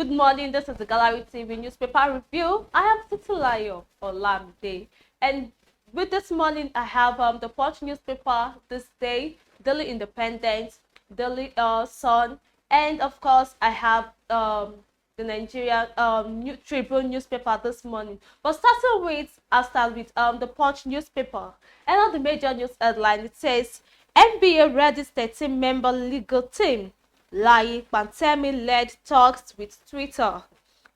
Good morning, this is the Gallery TV newspaper review. I am Titilayo Olamide, and with this morning I have the Punch newspaper, This Day, Daily Independent, Daily Sun, and of course I have the Nigerian Tribune newspaper this morning. But I'll start with the Punch newspaper, and on the major news headline it says NBA readies 13-member legal team. Layi Pantemi led talks with Twitter.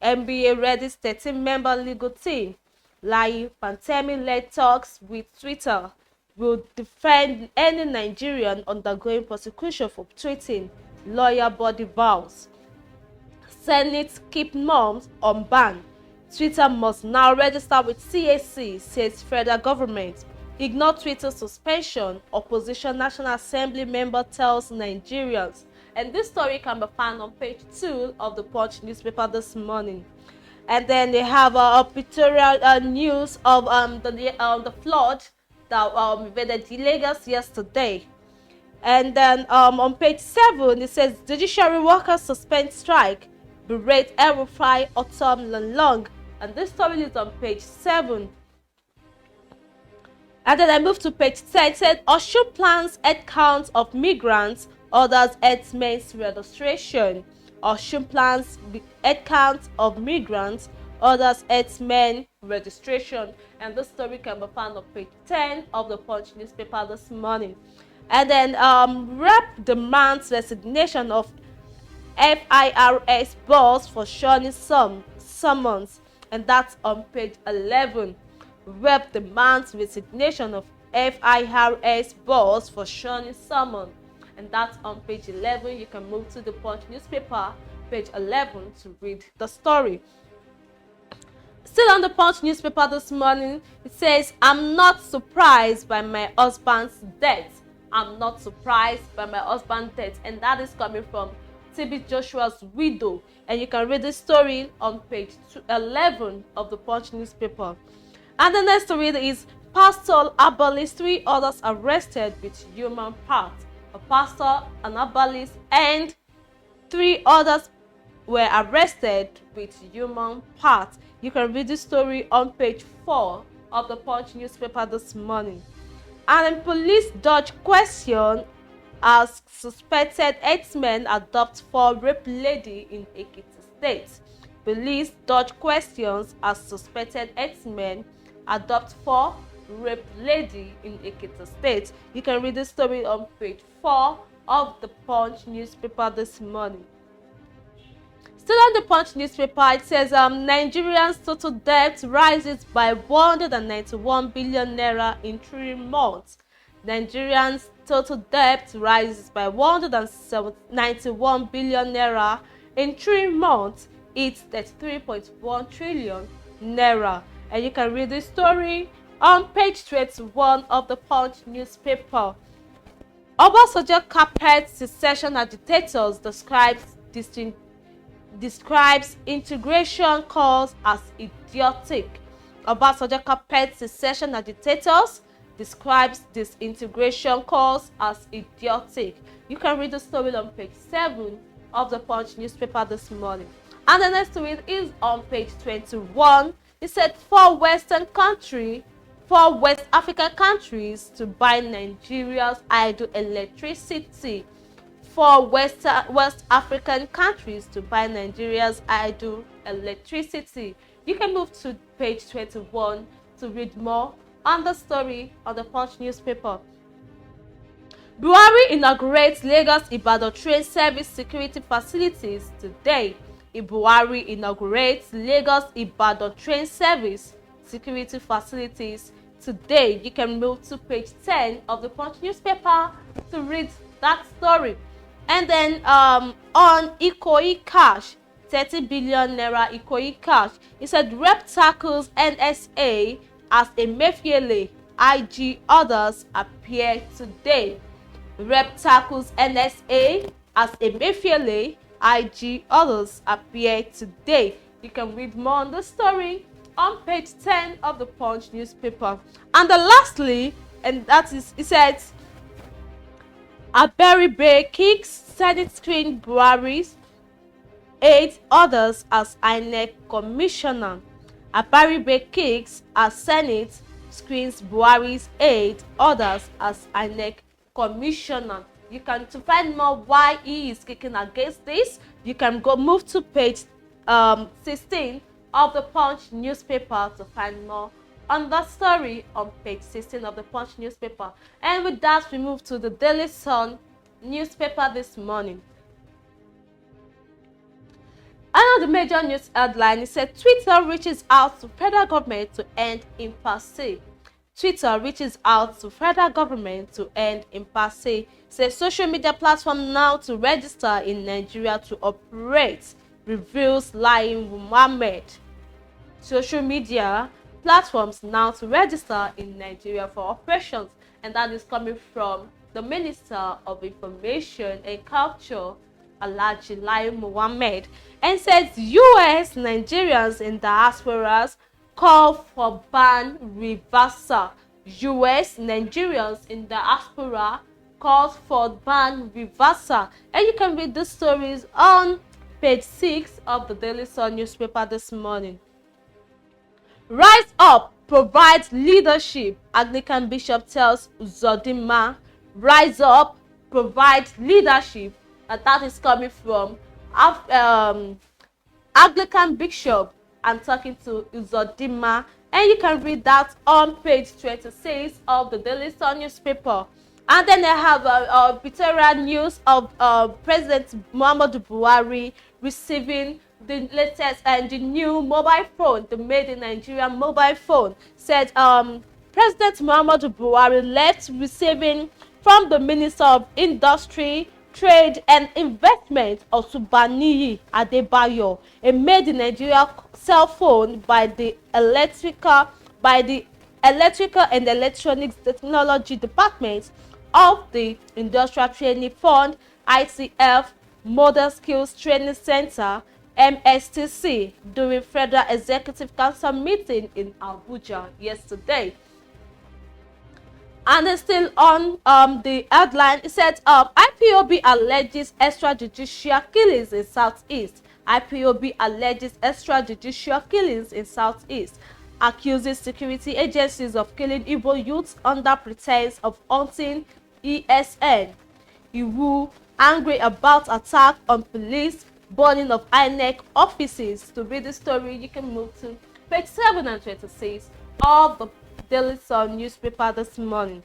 NBA readies 13-member legal team. Layi Pantemi led talks with Twitter. Will defend any Nigerian undergoing prosecution for tweeting. Lawyer body vows. Senate keep norms on ban. Twitter must now register with CAC, says federal government. Ignore Twitter suspension. Opposition National Assembly member tells Nigerians. And this story can be found on page 2 of the Punch newspaper this morning. And then they have a pictorial news of the flood that invaded Lagos yesterday. And then on page 7 it says judiciary workers suspend strike, berate El-Rufai, Otom Long. And this story is on page 7. And then I move to page 10. It said Osun plans head count of migrants, others herdsmen's registration. Osun plans head count of migrants, others herdsmen registration. And this story can be found on page 10 of the Punch newspaper this morning. And then Rep demands resignation of FIRS boss for shunning summons, and that's on page 11. Rep demands resignation of FIRS boss for shunning summons, and that's on page 11. You can move to the Punch newspaper, page 11, to read the story. Still on the Punch newspaper this morning, it says, I'm not surprised by my husband's death. I'm not surprised by my husband's death. And that is coming from TB Joshua's widow. And you can read the story on page 11 of the Punch newspaper. And the next story is Pastor abolished 3 others arrested with human parts. A pastor, an herbalist, and 3 others were arrested with human parts. You can read the story on page 4 of the Punch newspaper this morning. And then police dodge question as suspected herdsmen adopt 4 rape lady in Ekiti State. Police dodge questions as suspected herdsmen adopt 4 rape lady in Ekiti State. You can read the story on page 4 of the Punch newspaper this morning. Still on the Punch newspaper, it says Nigerians' total debt rises by 191 billion naira in 3 months. Nigerians' total debt rises by 191 billion naira in 3 months. It's 33.1 trillion naira. And you can read the story on page 21 of the Punch newspaper. Obasanjo carpet secession agitators describes integration calls as idiotic. Obasanjo carpet secession agitators describes disintegration calls as idiotic. You can read the story on page 7 of the Punch newspaper this morning. And the next story is on page 21. It said 4 West African countries to buy Nigeria's idle electricity. 4 West African countries to buy Nigeria's idle electricity. You can move to page 21 to read more on the story on the Punch newspaper. Buhari inaugurates Lagos-Ibadan train service security facilities today. Buhari inaugurates Lagos-Ibadan train service security facilities today. You can move to page 10 of the Punch newspaper to read that story. And then on Ikoyi cash, 30 billion naira Ikoyi cash. It said rep tackles NSA as Emefiele, IG others appear today. Rep tackles NSA as Emefiele, IG others appear today. You can read more on the story on page 10 of the Punch newspaper. And then lastly, and that is, it says Aberi Bay kicks Senate screen Buhari's 8 others as INEC commissioner. Abaribe kicks as Senate screens Buhari's 8 others as INEC commissioner. You can, to find more why he is kicking against this, you can move to page 16 of the Punch newspaper to find more on the story on page 16 of the Punch newspaper. And with that, we move to the Daily Sun newspaper this morning. Another major news headline is that Twitter reaches out to federal government to end impasse. Twitter reaches out to federal government to end impasse. Says social media platform now to register in Nigeria to operate, reveals Lai Mohammed. Social media platforms now to register in Nigeria for operations, and that is coming from the Minister of Information and Culture, Alhaji Lai Mohammed, and says US Nigerians in diasporas call for ban reversal. US Nigerians in diaspora calls for ban reversal. And you can read the stories on page 6 of the Daily Sun newspaper this morning. Rise up, provide leadership, Anglican bishop tells Uzodinma. Rise up, provide leadership, and that is coming from Anglican bishop and talking to Uzodinma. And you can read that on page 26 of the Daily Sun newspaper. And then they have a pictorial news of President Muhammadu Buhari receiving the latest and the new mobile phone, the made in Nigeria mobile phone. Said President Muhammadu Buhari left receiving from the Minister of Industry, Trade and Investment, Osubaniyi Adebayo, a made in Nigeria cell phone by the Electrical and Electronics Technology Department of the Industrial Training Fund, ITF Model Skills Training Center, MSTC, during Federal Executive Council meeting in Abuja yesterday. And it's still on the headline, it said IPOB alleges extrajudicial killings in Southeast. IPOB alleges extrajudicial killings in Southeast, accuses security agencies of killing Igbo youths under pretense of hunting ESN. Iwu angry about attack on police, burning of INEC offices. To read the story, you can move to page 7 and 26 of the Daily Sun newspaper this morning.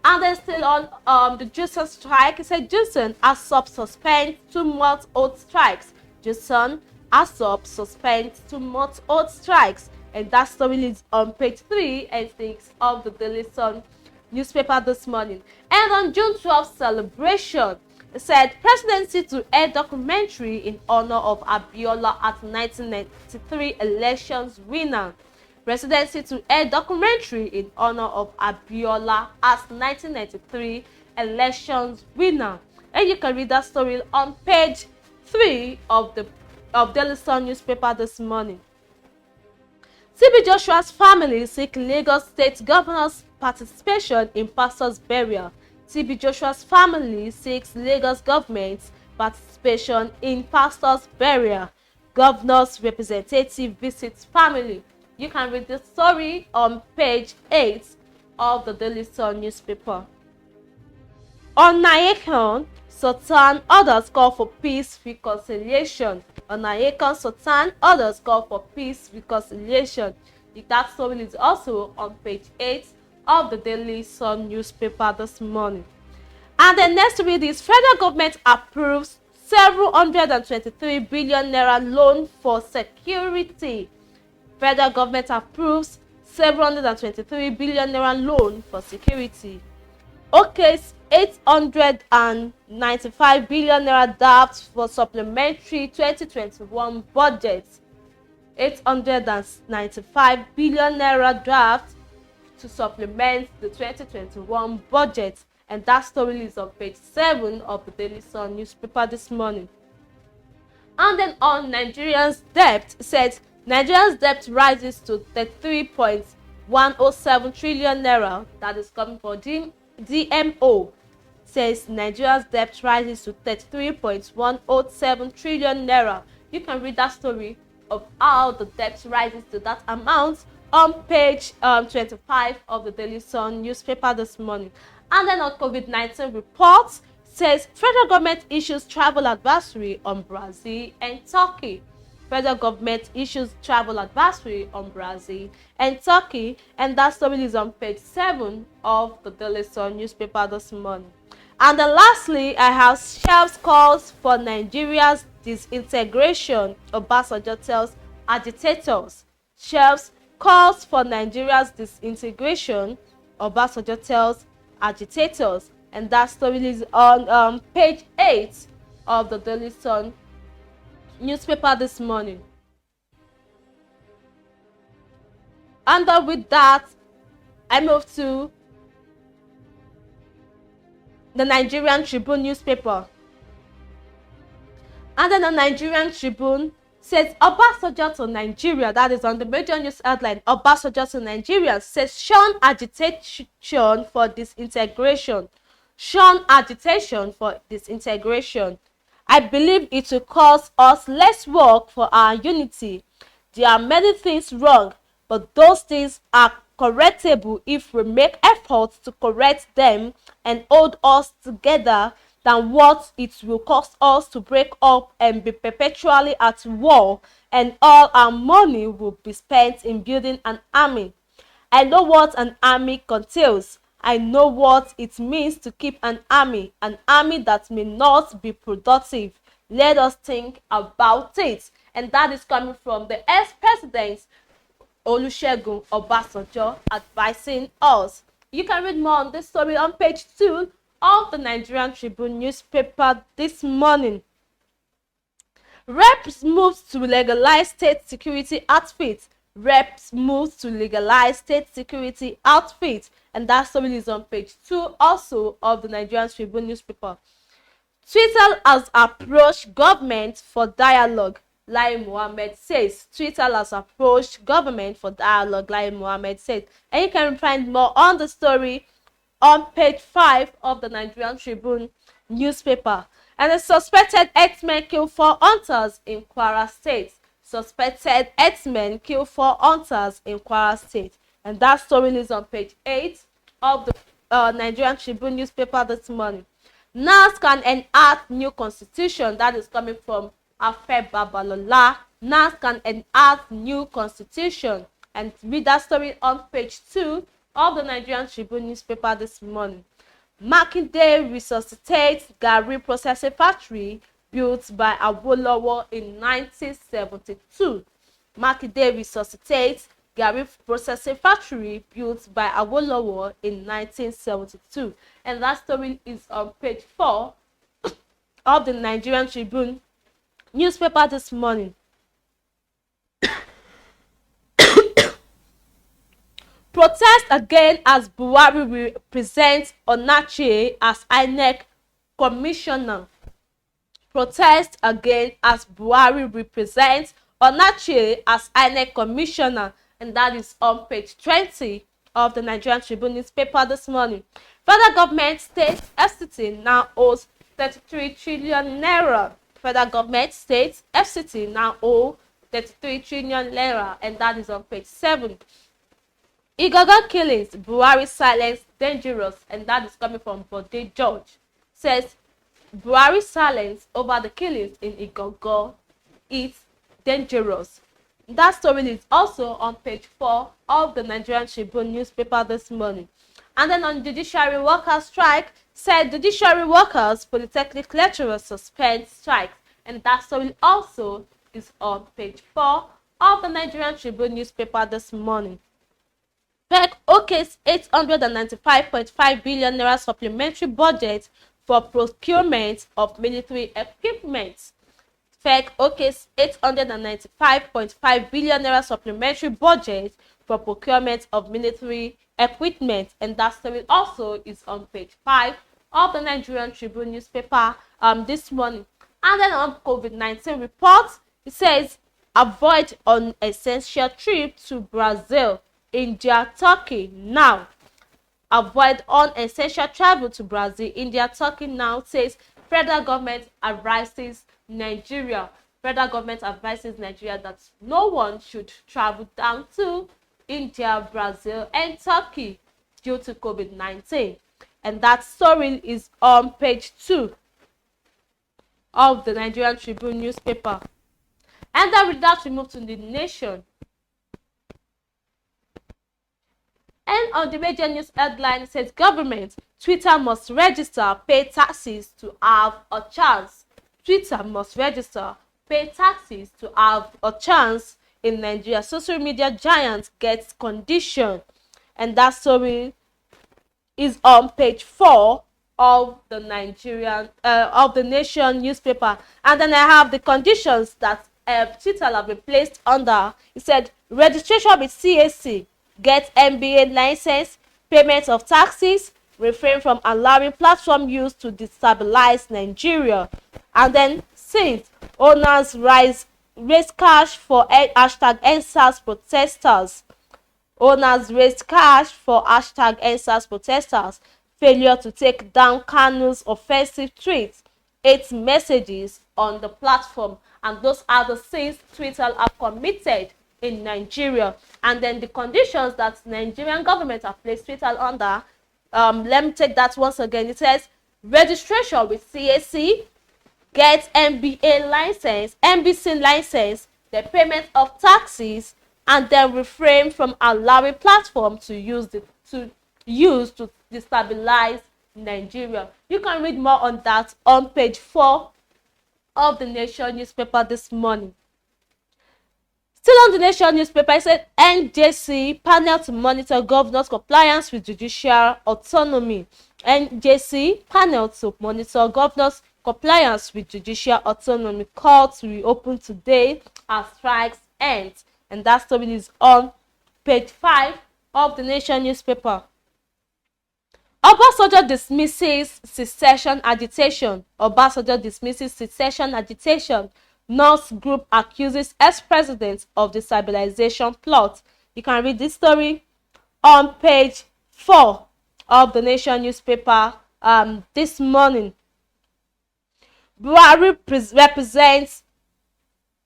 And then still on the JUSON strike, it said JUSON ASOP suspends 2 months old strikes. JUSON ASOP suspends 2 months old strikes. And that story is on page 3 and 6 of the Daily Sun newspaper this morning. And on June 12th celebration, it said presidency to air documentary in honor of Abiola as 1993 elections winner. Presidency to air documentary in honor of Abiola as 1993 elections winner. And you can read that story on page 3 of the Daily Sun newspaper this morning. TB Joshua's family seek Lagos State Governor's participation in pastor's burial. TB Joshua's family seeks Lagos government's participation in pastor's burial. Governor's representative visits family. You can read the story on page 8 of the Daily Sun newspaper. On Nayekan, Sultan, others call for peace reconciliation. On Nayekan, Sultan, others call for peace reconciliation. That story is also on page 8 of the Daily Sun newspaper this morning. And the next read is federal government approves 723 billion naira loan for security. Federal government approves 723 billion naira loan for security. OK's 895 billion naira debt for supplementary 2021 budget. 895 billion naira draft to supplement the 2021 budget. And that story is on page 7 of the Daily Sun newspaper this morning. And then on Nigeria's debt, it says Nigeria's debt rises to 33.107 trillion naira. That is coming from DMO. Says Nigeria's debt rises to 33.107 trillion naira. You can read that story of how the debt rises to that amount on page 25 of the Daily Sun newspaper this morning. And then on COVID-19 reports, says federal government issues travel advisory on Brazil and Turkey. Federal government issues travel advisory on Brazil and Turkey, and that story is on page 7 of the Daily Sun newspaper this morning. And then lastly, I have Shelves calls for Nigeria's disintegration, Obasanjo tells agitators. Shelves calls for Nigeria's disintegration, Obasanjo tells agitators. And that story is on page 8 of the Daily Sun newspaper this morning. And with that, I move to the Nigerian Tribune newspaper. And then the Nigerian Tribune says Obasanjo to Nigeria, that is on the major news headline, Obasanjo to Nigeria, says shun agitation for disintegration. Shun agitation for disintegration. I believe it will cause us less work for our unity. There are many things wrong, but those things are correctable if we make efforts to correct them and hold us together than what it will cost us to break up and be perpetually at war, and all our money will be spent in building an army. I know what an army contains. I know what it means to keep an army that may not be productive. Let us think about it. And that is coming from the ex-president Olusegun Obasanjo advising us. You can read more on this story on page 2 of the Nigerian Tribune newspaper this morning. Reps moves to legalize state security outfits. Reps moves to legalize state security outfits. And that story is on page 2 also of the Nigerian Tribune newspaper. Twitter has approached government for dialogue, Lai Mohammed says. Twitter has approached government for dialogue, Lai Mohammed says. And you can find more on the story on page 5 of the Nigerian Tribune newspaper. And the suspected X-Men kill 4 hunters in Kwara State. Suspected X-Men kill 4 hunters in Kwara State. And that story is on page 8 of the Nigerian Tribune newspaper this morning. NAS can enact new constitution. That is coming from Afe Babalola. NAS can enact new constitution. And read that story on page 2 of the Nigerian Tribune newspaper this morning. Makinde resuscitates Garri processing factory built by Awolowo in 1972. Makinde resuscitates Garri processing factory built by Awolowo in 1972. And that story is on page 4 of the Nigerian Tribune newspaper this morning. Protest again as Buhari represents Onachiye as INEC commissioner. Protest again as Buhari represents Onachiye as INEC commissioner. And that is on page 20 of the Nigerian Tribune newspaper this morning. Federal government state FCT now owes 33 trillion naira. Federal government state FCT now owes 33 trillion naira. And that is on page 7. Igangan killings, Buhari silence dangerous, and that is coming from Bode George. Says Buhari silence over the killings in Igangan is dangerous. That story is also on page 4 of the Nigerian Tribune newspaper this morning. And then on judiciary workers strike, said judiciary workers, polytechnic lecturers suspend strikes, and that story also is on page 4 of the Nigerian Tribune newspaper this morning. PEC OK's 895.5 billion naira supplementary budget for procurement of military equipment. PEC OK's 895.5 billion naira supplementary budget for procurement of military equipment, and that story also is on page 5 of the Nigerian Tribune newspaper this morning. And then on COVID-19 reports, it says avoid unessential trip to Brazil, India, Turkey now. Avoid unessential travel to Brazil, India, Turkey now, says federal government advises Nigeria. Federal government advises Nigeria that no one should travel down to India, Brazil, and Turkey due to COVID-19. And that story is on page 2 of the Nigerian Tribune newspaper. And then with that, we move to The Nation. And on the major news headline, it says government, Twitter must register, pay taxes to have a chance. Twitter must register, pay taxes to have a chance in Nigeria. Social media giant gets condition. And that story is on page 4 of the Nation newspaper. And then I have the conditions that Twitter have been placed under. It said registration with CAC, get MBA license, payment of taxes, refrain from allowing platform use to destabilize Nigeria. And then since owners raise cash for hashtag EndSARS protesters. Owners raised cash for hashtag EndSARS protesters. Failure to take down Kanu's offensive tweets. 8 messages on the platform. And those are the sins Twitter have committed in Nigeria. And then the conditions that the Nigerian government have placed Twitter under. Let me take that once again. It says registration with CAC, get MBA license, MBC license, the payment of taxes, and then refrain from allowing platform to use to destabilize Nigeria. You can read more on that on page 4 of the Nation newspaper this morning. Still on the Nation newspaper, it said NJC panel to monitor governors' compliance with judicial autonomy. NJC panel to monitor governors' compliance with judicial autonomy. Courts will reopen today as strikes end. And that story is on page 5 of the Nation newspaper. Obasanjo dismisses secession agitation. Obasanjo dismisses secession agitation. North group accuses ex-president of destabilization plot. You can read this story on page 4 of the Nation newspaper this morning. Buhari represents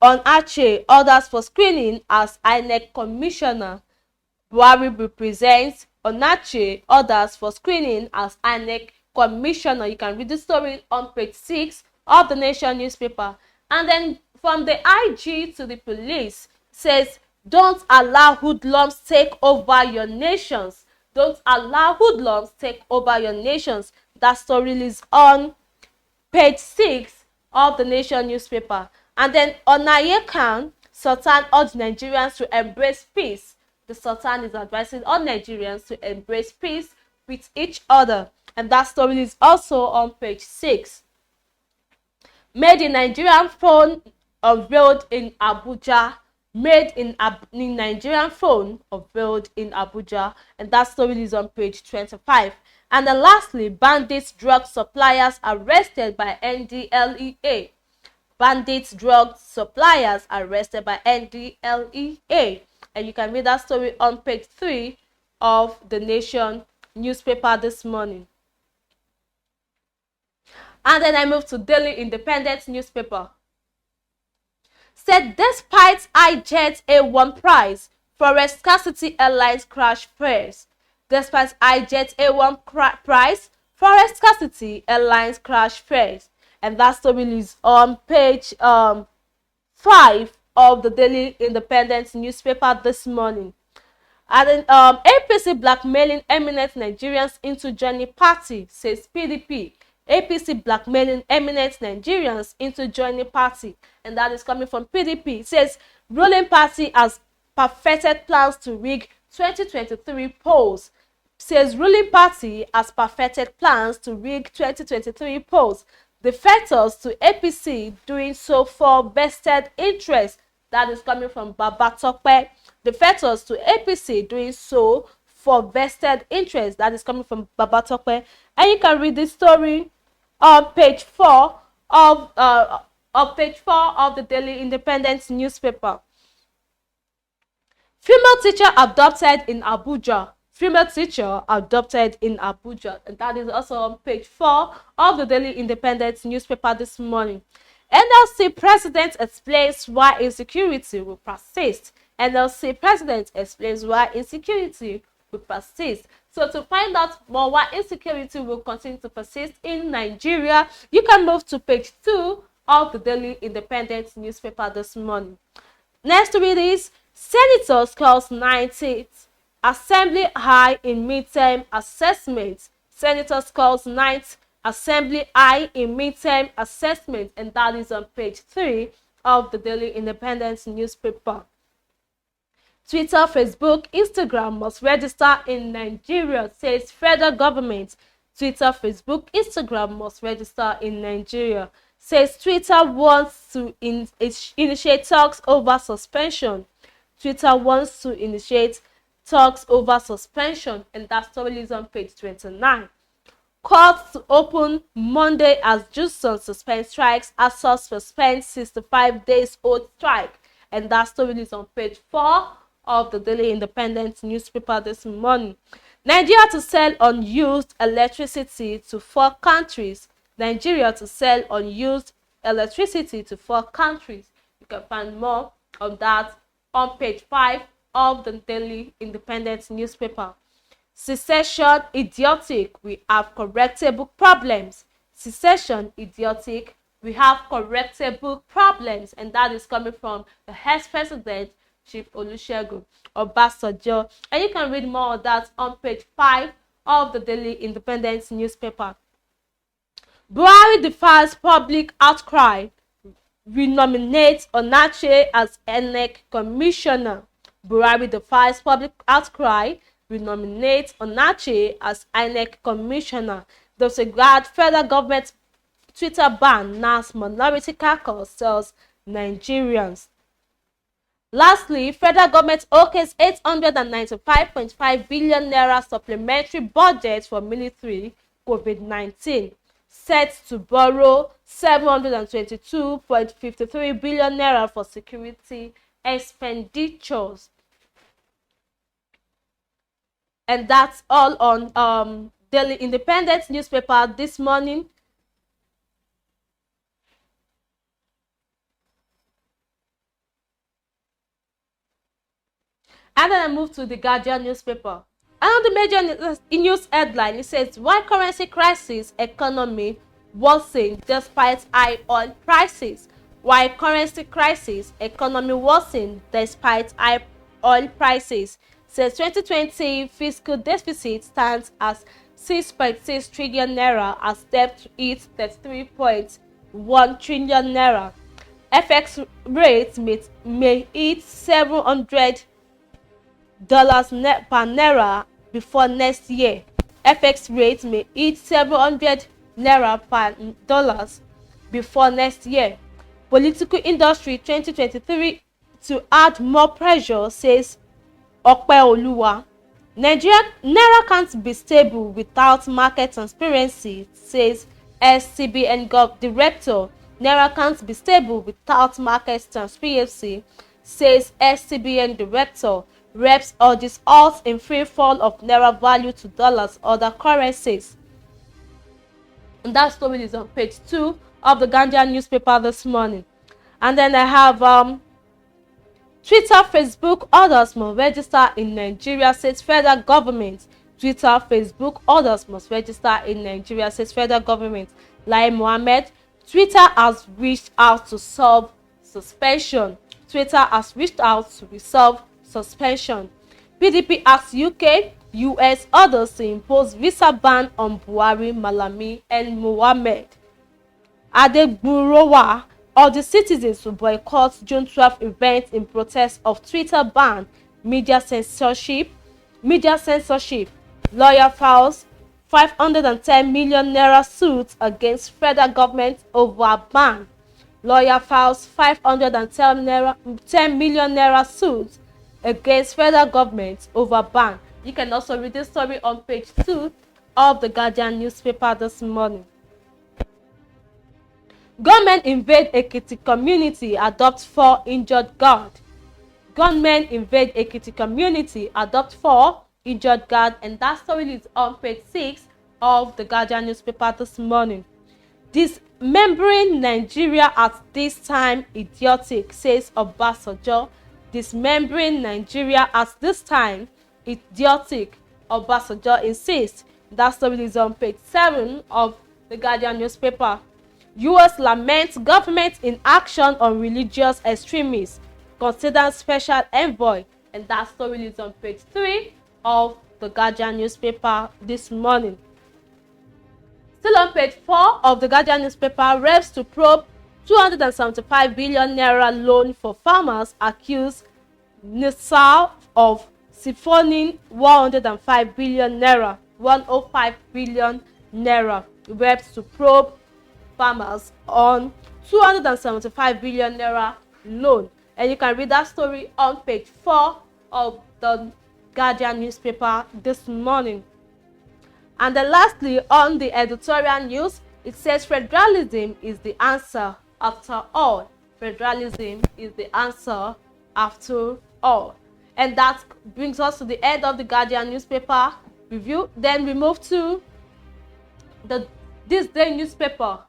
Onache orders for screening as INEC commissioner. Buhari represents Onache orders for screening as INEC commissioner. You can read the story on page 6 of the Nation newspaper. And then from the IG to the police says, don't allow hoodlums take over your nations. Don't allow hoodlums take over your nations. That story is on page 6 of the Nation newspaper. And then Onayekan, Sultan urged Nigerians to embrace peace. The Sultan is advising all Nigerians to embrace peace with each other. And that story is also on page 6. Made in Nigerian phone unveiled in Abuja. Made in Nigerian phone unveiled in Abuja. And that story is on page 25. And then lastly, bandits drug suppliers arrested by NDLEA. Bandits drug suppliers arrested by NDLEA. And you can read that story on page 3 of the Nation newspaper this morning. And then I move to Daily Independent newspaper. Said despite iJet A1 price, forest scarcity airlines crash fares. Despite iJet A1 price, forest scarcity airlines crash fares. And that story is on page 5 of the Daily Independent newspaper this morning. And then APC blackmailing eminent Nigerians into joining party, says PDP. APC blackmailing eminent Nigerians into joining party. And that is coming from PDP. It says ruling party has perfected plans to rig 2023 polls. Says ruling party has perfected plans to rig 2023 polls. Defectors to APC doing so for vested interest. That is coming from Babatope. Defectors to APC doing so for vested interest. That is coming from Babatope. And you can read this story on page 4 of the Daily Independent newspaper. Female teacher adopted in Abuja. Female teacher adopted in Abuja. And that is also on page 4 of the Daily Independent newspaper this morning. NLC president explains why insecurity will persist. NLC president explains why insecurity will persist. So to find out more why insecurity will continue to persist in Nigeria, you can move to page 2 of the Daily Independent newspaper this morning. Next to it is Senators calls 19th Assembly high in midterm assessment. Senators calls 9th Assembly high in midterm assessment, and that is on page 3 of the Daily Independent newspaper. Twitter, Facebook, Instagram must register in Nigeria, says federal government. Twitter, Facebook, Instagram must register in Nigeria, says Twitter wants to initiate talks over suspension. Twitter wants to initiate talks over suspension, and that story is on page 29. Courts to open Monday as Johnson suspends strikes. ASUS suspends 65 days old strike, and that story is on page 4 of the Daily Independent newspaper this morning. Nigeria to sell unused electricity to 4 countries. Nigeria to sell unused electricity to 4 countries. You can find more on that on page 5 of the Daily Independent newspaper. Secession idiotic, we have correctable problems. Secession idiotic, we have correctable problems, and that is coming from the ex-president Chief Olusegun Obasanjo, and you can read more of that on page 5 of the Daily Independent newspaper. Buhari defies public outcry, renominates Onache as INEC commissioner. Buhari defies public outcry, renominates Onache as INEC commissioner. The Segard federal government Twitter ban NAS minority caucus tells Nigerians. Lastly, federal government okays 895.5 billion naira supplementary budget for military COVID-19. Set to borrow 722.53 billion naira for security expenditures. And that's all on Daily Independent newspaper this morning. And then I move to the Guardian newspaper. Another major news headline, it says, why currency crisis economy worsen despite high oil prices? Why currency crisis economy worsen despite high oil prices? Says 2020 fiscal deficit stands as 6.6 trillion naira as debt hits 33.1 trillion naira. FX rate may hit $700 per naira before next year. FX rate may hit $700 per dollars before next year. Political industry 2023 to add more pressure, says Opeoluwa. Naira can't be stable without market transparency, says SCBN Gov director. Naira can't be stable without market transparency, says SCBN director. Reps urges halt in free fall of naira value to dollars, other currencies. And that story is on page 2 of the Guardian newspaper this morning. And then I have Twitter, Facebook, others must register in Nigeria, says federal government. Twitter, Facebook, others must register in Nigeria, says federal government. Lai Mohammed, Twitter has reached out to solve suspension. Twitter has reached out to resolve suspension. PDP asks UK, US, others to impose visa ban on Buhari, Malami, and Mohammed. Adegburowa, all the citizens to boycott June 12 event in protest of Twitter ban, media censorship. Lawyer files 510 million naira suits against federal government over ban. Lawyer files 510 million naira suits against federal government over ban. You can also read this story on page 2 of the Guardian newspaper this morning. Gunmen invade Ekiti community, adopt 4 injured guard. Gunmen invade Ekiti community, adopt 4 injured guard, and that story is on page 6 of the Guardian newspaper this morning. Dismembering Nigeria at this time idiotic, says Obasanjo. Dismembering Nigeria at this time idiotic, Obasanjo insists. That story is on page 7 of the Guardian newspaper. US laments government inaction on religious extremists, considers special envoy, and that story is on page 3 of the Guardian newspaper this morning. Still on page 4 of the Guardian newspaper, reps to probe 275 billion naira loan for farmers accuse NISA of siphoning 105 billion naira. 105 billion naira. Reps to probe farmers on 275 billion naira loan. And you can read that story on page 4 of the Guardian newspaper this morning. And then lastly, on the editorial news, it says federalism is the answer after all. Federalism is the answer after all. And that brings us to the end of the Guardian newspaper review. Then we move to the This Day newspaper.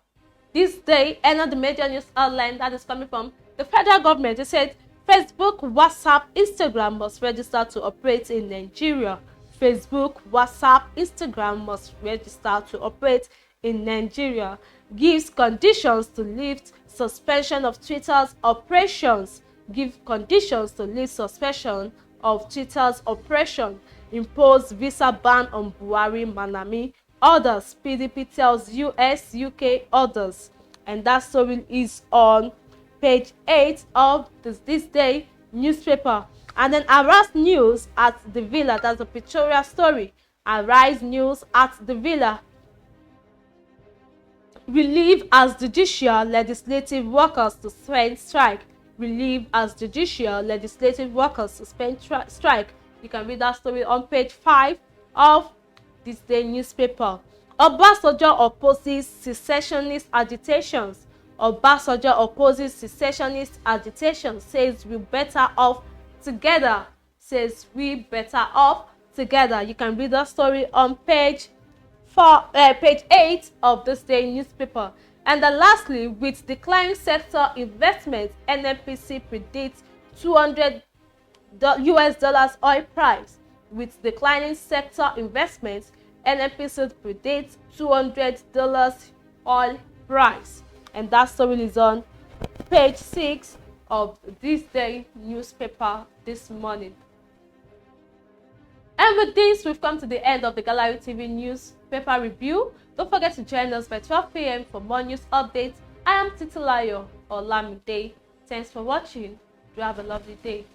This day, another major news outline that is coming from the federal government. It said Facebook, WhatsApp, Instagram must register to operate in Nigeria. Facebook, WhatsApp, Instagram must register to operate in Nigeria. Gives conditions to lift suspension of Twitter's operations. Give conditions to lift suspension of Twitter's operation. Impose visa ban on Buhari, Manami. Others. PDP tells US, UK others. And that story is on page 8 of this Day newspaper. And then Arise News at the Villa, that's a pictorial story. Arise News at the Villa. Relieve as judicial legislative workers to suspend strike. Relieve as judicial legislative workers to suspend strike. You can read that story on page 5 of this Day newspaper. Obasanjo opposes secessionist agitations. Obasanjo opposes secessionist agitation, says we better off together. Says we better off together. You can read that story on page 8 of this Day newspaper. And then lastly, with declining sector investments, NNPC predicts $200 oil price. With declining sector investments, NNPC predicts $200 oil price. And that story is on page 6 of this Day newspaper this morning. And with this, we've come to the end of the Gallery TV newspaper review. Don't forget to join us by 12 p.m. for more news updates. I am Titilayo Olamide. Thanks for watching. Do have a lovely day.